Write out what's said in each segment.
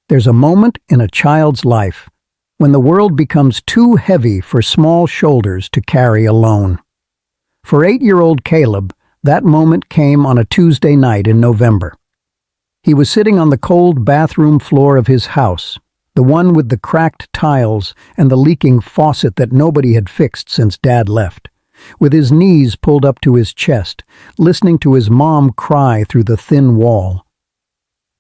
There's a moment in a child's life when the world becomes too heavy for small shoulders to carry alone. For 8-year-old Caleb, that moment came on a Tuesday night in November. He was sitting on the cold bathroom floor of his house, the one with the cracked tiles and the leaking faucet that nobody had fixed since Dad left, with his knees pulled up to his chest, listening to his mom cry through the thin wall.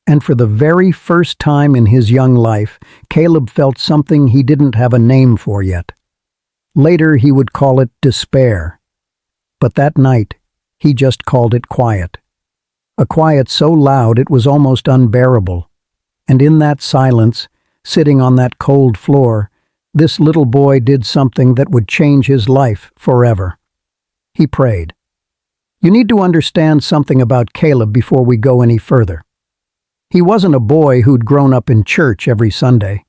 And for the very first time in his young life, Caleb felt something he didn't have a name for yet. Later he would call it despair. But that night, he just called it quiet. A quiet so loud it was almost unbearable. And in that silence, sitting on that cold floor, this little boy did something that would change his life forever. He prayed. You need to understand something about Caleb before we go any further. He wasn't a boy who'd grown up in church every Sunday.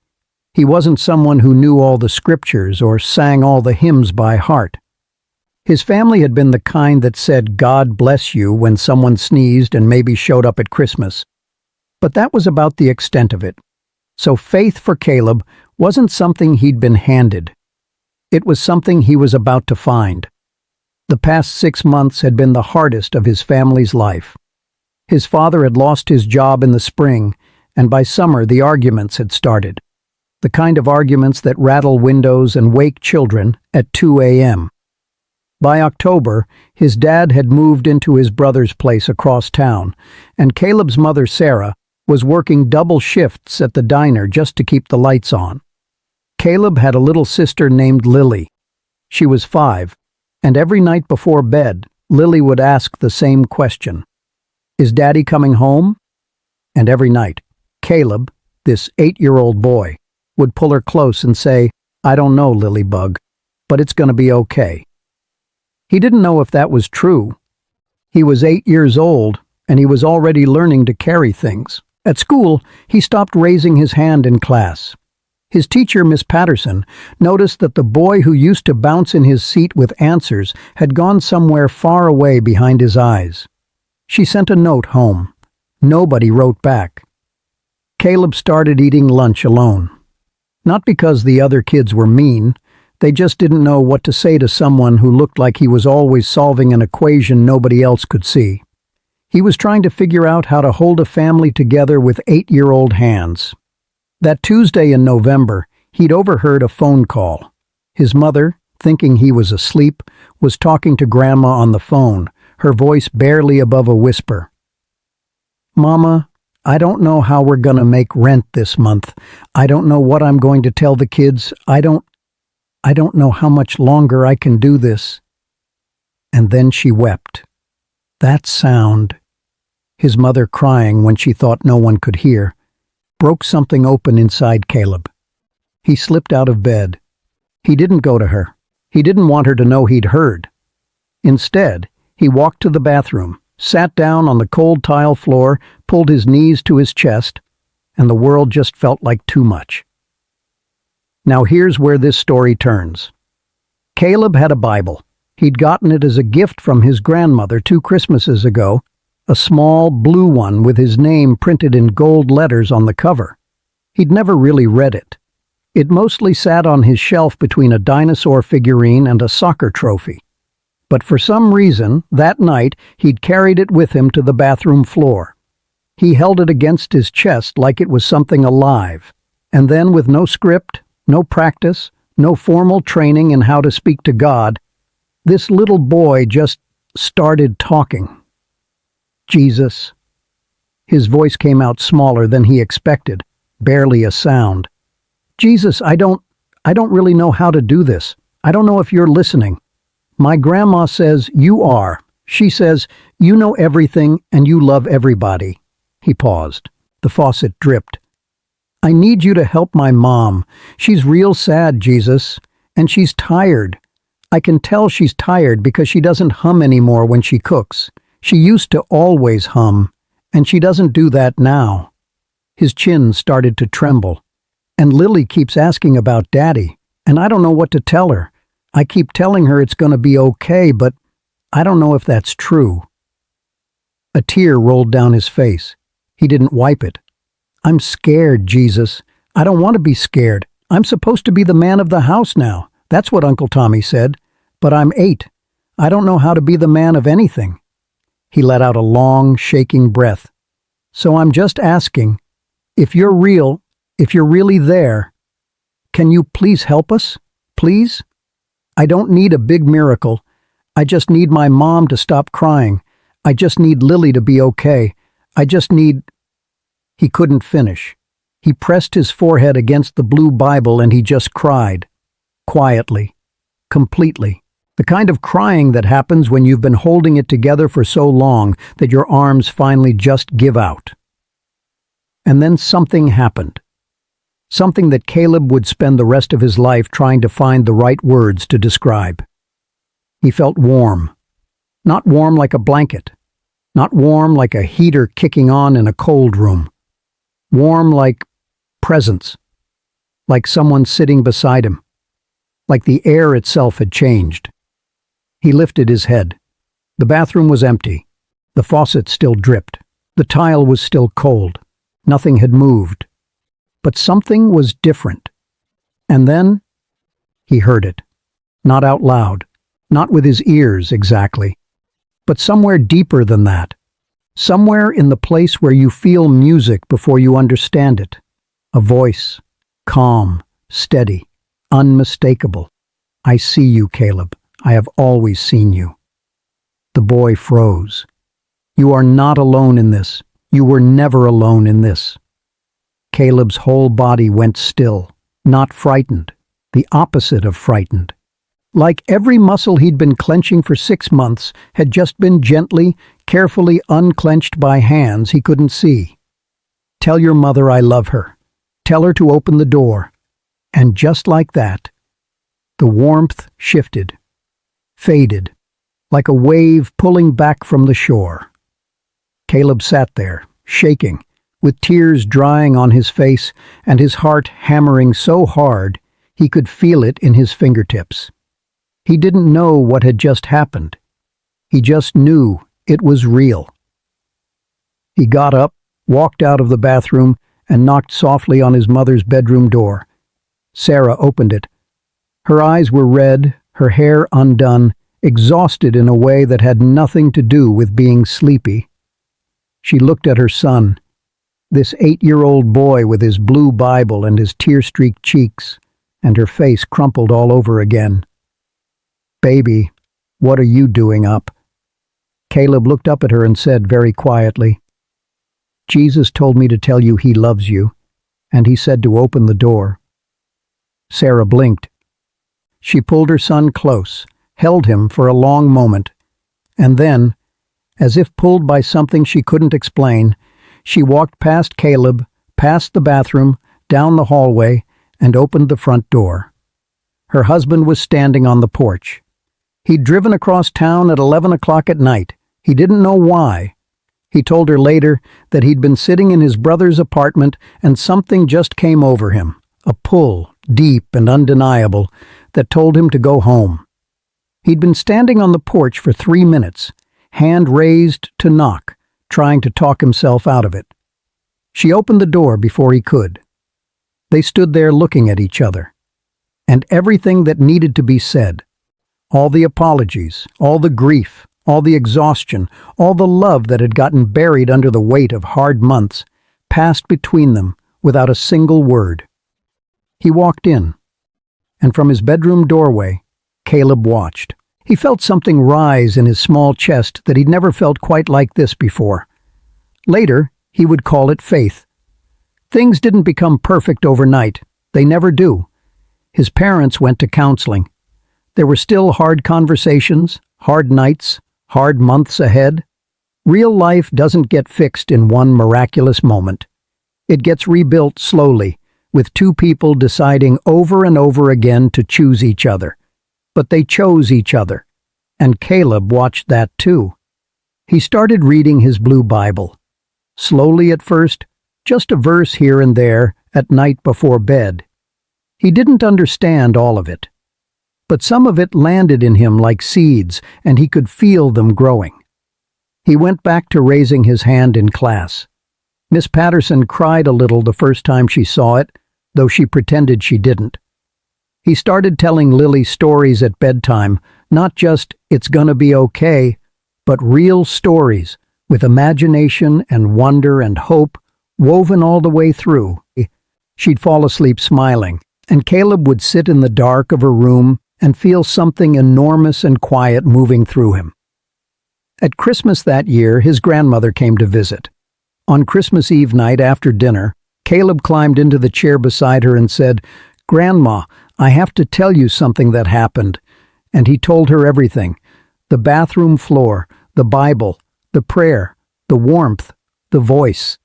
He wasn't someone who knew all the scriptures or sang all the hymns by heart. His family had been the kind that said "God bless you" when someone sneezed and maybe showed up at Christmas. But that was about the extent of it. So faith for Caleb wasn't something he'd been handed. It was something he was about to find. The past 6 months had been the hardest of his family's life. His father had lost his job in the spring, and by summer the arguments had started. The kind of arguments that rattle windows and wake children at 2 a.m. By October, his dad had moved into his brother's place across town, and Caleb's mother, Sarah, was working double shifts at the diner just to keep the lights on. Caleb had a little sister named Lily. She was 5, and every night before bed, Lily would ask the same question. Is Daddy coming home? And every night, Caleb, this 8-year-old boy, would pull her close and say, I don't know, Lilybug, but it's going to be okay. He didn't know if that was true. He was 8 years old, and he was already learning to carry things. At school, he stopped raising his hand in class. His teacher, Miss Patterson, noticed that the boy who used to bounce in his seat with answers had gone somewhere far away behind his eyes. She sent a note home. Nobody wrote back. Caleb started eating lunch alone. Not because the other kids were mean, they just didn't know what to say to someone who looked like he was always solving an equation nobody else could see. He was trying to figure out how to hold a family together with 8-year-old hands. That Tuesday in November, he'd overheard a phone call. His mother, thinking he was asleep, was talking to Grandma on the phone, her voice barely above a whisper. Mama, I don't know how we're gonna make rent this month. I don't know what I'm going to tell the kids. I don't know how much longer I can do this. And then she wept. That sound, his mother crying when she thought no one could hear, broke something open inside Caleb. He slipped out of bed. He didn't go to her. He didn't want her to know he'd heard. Instead, he walked to the bathroom, sat down on the cold tile floor, pulled his knees to his chest, and the world just felt like too much. Now here's where this story turns. Caleb had a Bible. He'd gotten it as a gift from his grandmother 2 Christmases ago, a small blue one with his name printed in gold letters on the cover. He'd never really read it. It mostly sat on his shelf between a dinosaur figurine and a soccer trophy. But for some reason, that night, he'd carried it with him to the bathroom floor. He held it against his chest like it was something alive, and then with no script, no practice, no formal training in how to speak to God, this little boy just started talking. Jesus. His voice came out smaller than he expected, barely a sound. Jesus, I don't really know how to do this. I don't know if you're listening. My grandma says you are. She says you know everything and you love everybody. He paused. The faucet dripped. I need you to help my mom. She's real sad, Jesus, and she's tired. I can tell she's tired because she doesn't hum anymore when she cooks. She used to always hum, and she doesn't do that now. His chin started to tremble. And Lily keeps asking about Daddy, and I don't know what to tell her. I keep telling her it's going to be okay, but I don't know if that's true. A tear rolled down his face. He didn't wipe it. I'm scared, Jesus. I don't want to be scared. I'm supposed to be the man of the house now. That's what Uncle Tommy said. But I'm 8. I don't know how to be the man of anything. He let out a long, shaking breath. So I'm just asking, if you're real, if you're really there, can you please help us? Please? I don't need a big miracle. I just need my mom to stop crying. I just need Lily to be okay. I just need... He couldn't finish. He pressed his forehead against the blue Bible and he just cried. Quietly. Completely. The kind of crying that happens when you've been holding it together for so long that your arms finally just give out. And then something happened. Something that Caleb would spend the rest of his life trying to find the right words to describe. He felt warm. Not warm like a blanket. Not warm like a heater kicking on in a cold room. Warm like presence. Like someone sitting beside him. Like the air itself had changed. He lifted his head. The bathroom was empty. The faucet still dripped. The tile was still cold. Nothing had moved. But something was different. And then he heard it. Not out loud. Not with his ears exactly. But somewhere deeper than that. Somewhere in the place where you feel music before you understand it. A voice. Calm. Steady. Unmistakable. I see you, Caleb. I have always seen you. The boy froze. You are not alone in this. You were never alone in this. Caleb's whole body went still, not frightened, the opposite of frightened. Like every muscle he'd been clenching for 6 months had just been gently, carefully unclenched by hands he couldn't see. Tell your mother I love her. Tell her to open the door. And just like that, the warmth shifted, faded, like a wave pulling back from the shore. Caleb sat there, shaking, with tears drying on his face and his heart hammering so hard he could feel it in his fingertips. He didn't know what had just happened. He just knew it was real. He got up, walked out of the bathroom, and knocked softly on his mother's bedroom door. Sarah opened it. Her eyes were red, her hair undone, exhausted in a way that had nothing to do with being sleepy. She looked at her son, this 8-year-old boy with his blue Bible and his tear-streaked cheeks, and her face crumpled all over again. Baby, what are you doing up? Caleb looked up at her and said very quietly, Jesus told me to tell you he loves you, and he said to open the door. Sarah blinked. She pulled her son close, held him for a long moment, and then, as if pulled by something she couldn't explain, she walked past Caleb, past the bathroom, down the hallway, and opened the front door. Her husband was standing on the porch. He'd driven across town at 11 o'clock at night. He didn't know why. He told her later that he'd been sitting in his brother's apartment and something just came over him, a pull, deep and undeniable, that told him to go home. He'd been standing on the porch for 3 minutes, hand raised to knock, trying to talk himself out of it. She opened the door before he could. They stood there looking at each other. And everything that needed to be said, all the apologies, all the grief, all the exhaustion, all the love that had gotten buried under the weight of hard months, passed between them without a single word. He walked in, and from his bedroom doorway, Caleb watched. He felt something rise in his small chest that he'd never felt quite like this before. Later, he would call it faith. Things didn't become perfect overnight. They never do. His parents went to counseling. There were still hard conversations, hard nights, hard months ahead. Real life doesn't get fixed in one miraculous moment. It gets rebuilt slowly, with 2 people deciding over and over again to choose each other. But they chose each other, and Caleb watched that too. He started reading his blue Bible. Slowly at first, just a verse here and there at night before bed. He didn't understand all of it. But some of it landed in him like seeds, and he could feel them growing. He went back to raising his hand in class. Miss Patterson cried a little the first time she saw it, though she pretended she didn't. He started telling Lily stories at bedtime, not just "it's gonna be okay," but real stories, with imagination and wonder and hope woven all the way through. She'd fall asleep smiling, and Caleb would sit in the dark of her room and feel something enormous and quiet moving through him. At Christmas that year, his grandmother came to visit. On Christmas Eve night after dinner, Caleb climbed into the chair beside her and said, "Grandma, I have to tell you something that happened." And he told her everything: the bathroom floor, the Bible, the prayer, the warmth, the voice.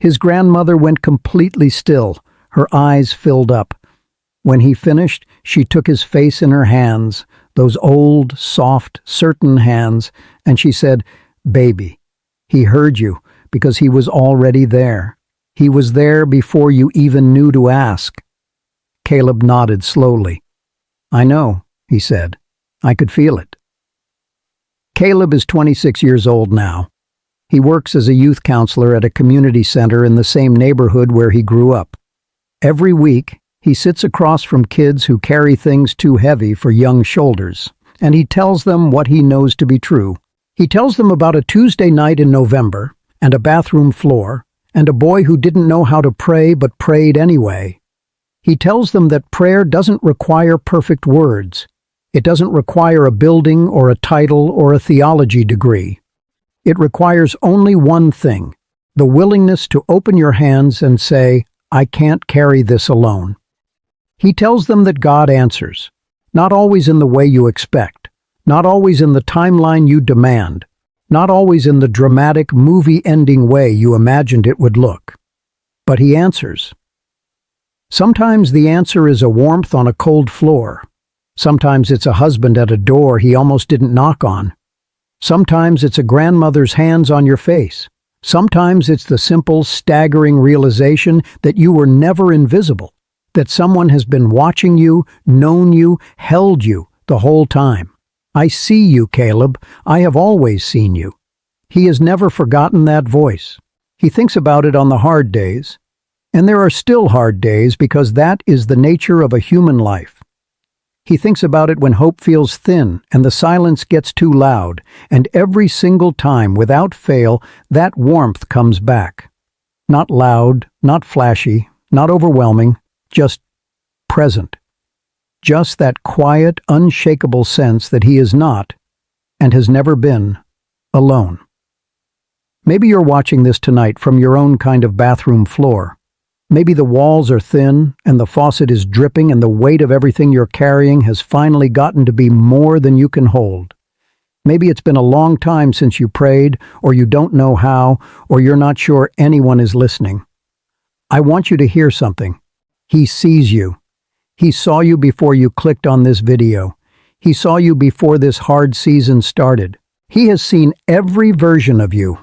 His grandmother went completely still, her eyes filled up. When he finished, she took his face in her hands, those old, soft, certain hands, and she said, "Baby, he heard you because he was already there. He was there before you even knew to ask." Caleb nodded slowly. "I know," he said. "I could feel it." Caleb is 26 years old now. He works as a youth counselor at a community center in the same neighborhood where he grew up. Every week, he sits across from kids who carry things too heavy for young shoulders, and he tells them what he knows to be true. He tells them about a Tuesday night in November, and a bathroom floor, and a boy who didn't know how to pray but prayed anyway. He tells them that prayer doesn't require perfect words. It doesn't require a building or a title or a theology degree. It requires only one thing: the willingness to open your hands and say, "I can't carry this alone." He tells them that God answers, not always in the way you expect, not always in the timeline you demand, not always in the dramatic movie-ending way you imagined it would look. But he answers. Sometimes the answer is a warmth on a cold floor. Sometimes it's a husband at a door he almost didn't knock on. Sometimes it's a grandmother's hands on your face. Sometimes it's the simple, staggering realization that you were never invisible, that someone has been watching you, known you, held you the whole time. "I see you, Caleb. I have always seen you." He has never forgotten that voice. He thinks about it on the hard days. And there are still hard days because that is the nature of a human life. He thinks about it when hope feels thin and the silence gets too loud, and every single time, without fail, that warmth comes back. Not loud, not flashy, not overwhelming, just present. Just that quiet, unshakable sense that he is not, and has never been, alone. Maybe you're watching this tonight from your own kind of bathroom floor. Maybe the walls are thin, and the faucet is dripping, and the weight of everything you're carrying has finally gotten to be more than you can hold. Maybe it's been a long time since you prayed, or you don't know how, or you're not sure anyone is listening. I want you to hear something. He sees you. He saw you before you clicked on this video. He saw you before this hard season started. He has seen every version of you.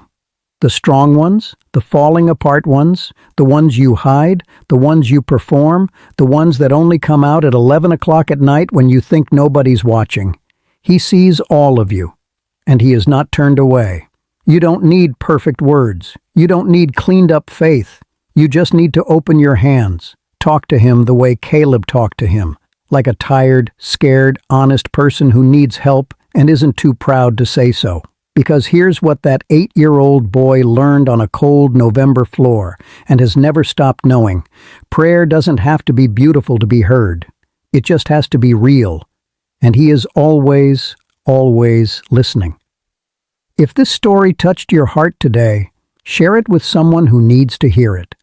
The strong ones, the falling apart ones, the ones you hide, the ones you perform, the ones that only come out at 11 o'clock at night when you think nobody's watching. He sees all of you, and he is not turned away. You don't need perfect words. You don't need cleaned up faith. You just need to open your hands. Talk to him the way Caleb talked to him, like a tired, scared, honest person who needs help and isn't too proud to say so. Because here's what that 8-year-old boy learned on a cold November floor and has never stopped knowing. Prayer doesn't have to be beautiful to be heard. It just has to be real. And he is always, always listening. If this story touched your heart today, share it with someone who needs to hear it.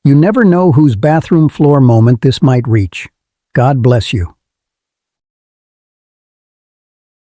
You never know whose bathroom floor moment this might reach. God bless you.